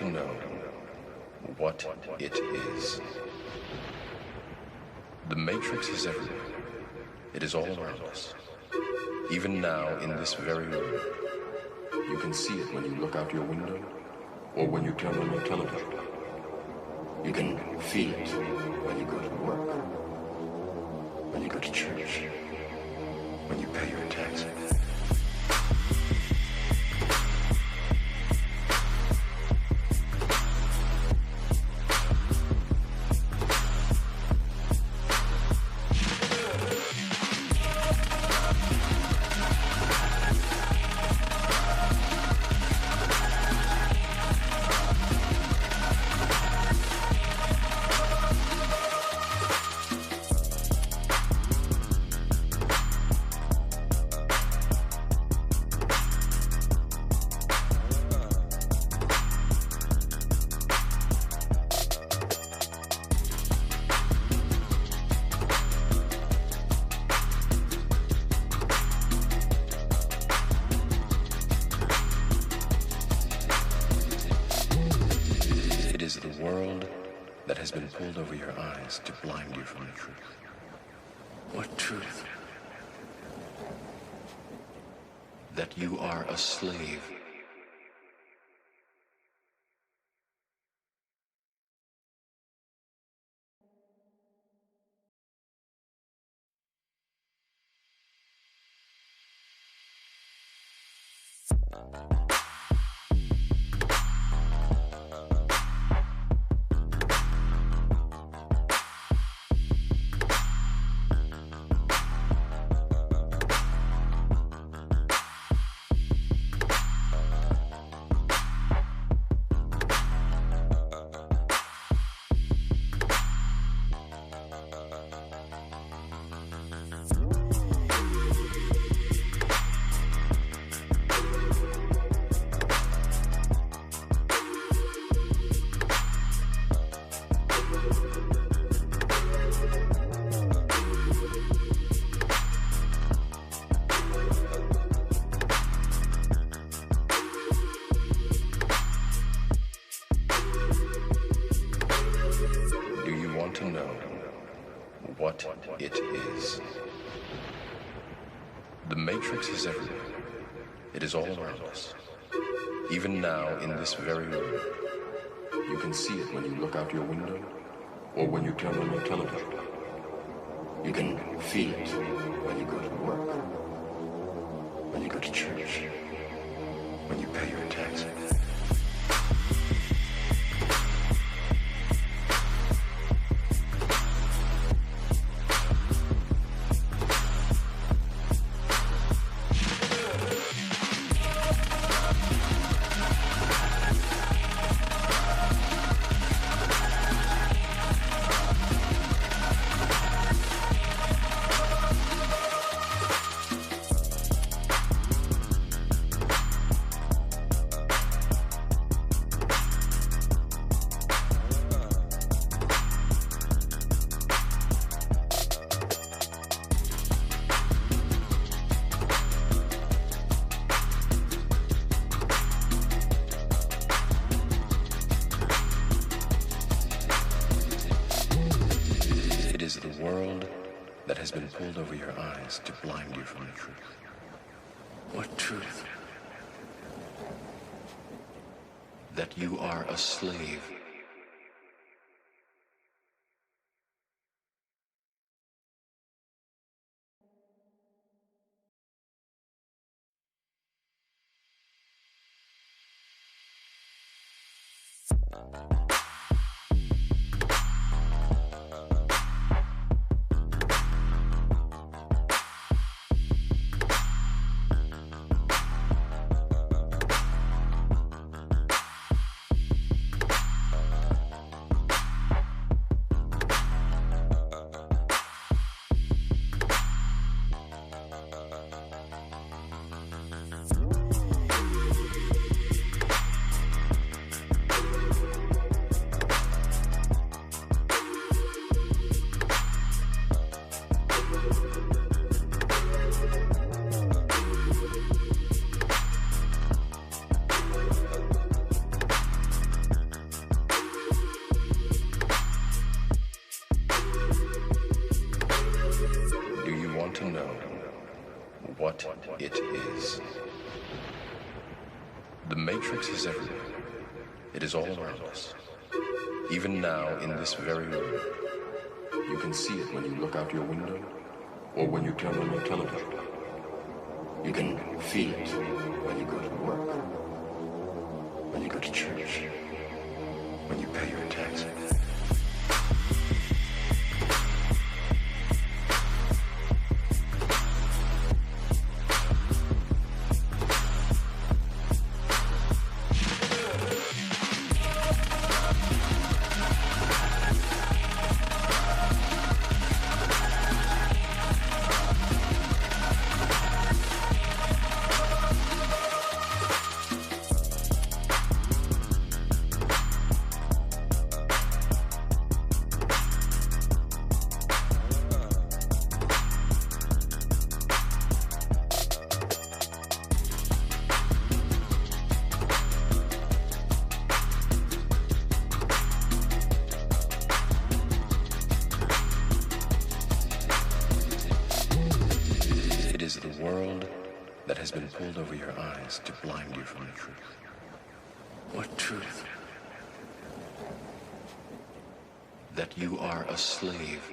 to know what it is? The Matrix is everywhere. It is all around us. Even now, in this very room. You can see it when you look out your window or when you turn on your television. You can feel it when you go to work, when you go to church, when you pay your taxes. Pulled over your eyes to blind you from the truth. What truth? That you are a slave. It is. The Matrix is everywhere. It is all around us. Even now, in this very room. You can see it when you look out your window or when you turn on your television. You can feel it when you go to work, when you go to church, when you pay your taxes. Pulled over your eyes to blind you from the truth. What truth? That you are a slave. It is all around us. Even now, in this very room. You can see it when you look out your window or when you turn on your television. You can feel it when you go to work, when you go to church, when you pay your taxes. Has been pulled over your eyes to blind you from the truth. What truth? That you are a slave.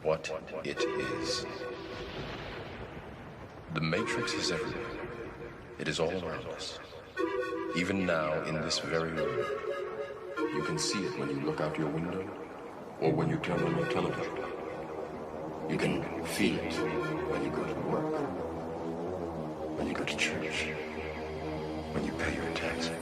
What it is. The Matrix is everywhere. It is all around us. Even now, in this very room. You can see it when you look out your window or when you turn on your television. You can feel it when you go to work, when you go to church, when you pay your taxes.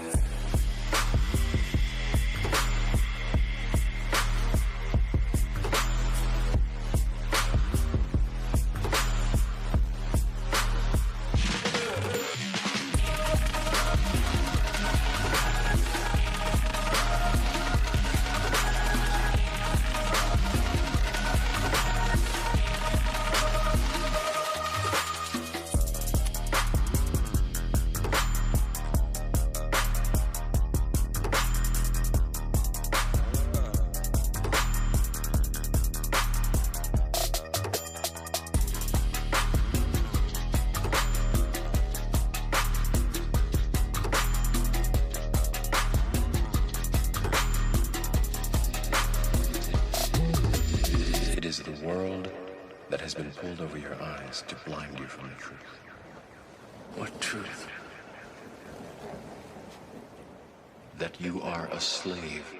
Has been pulled over your eyes to blind you from the truth. What truth? That you are a slave.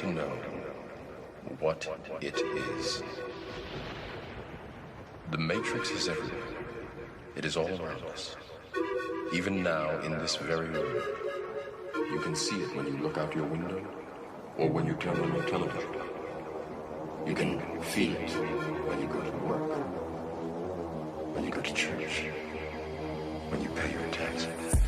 want to know what it is. The Matrix is everywhere. It is all around us. Even now, in this very room, you can see it when you look out your window or when you turn on your television. You can feel it when you go to work, when you go to church, when you pay your taxes.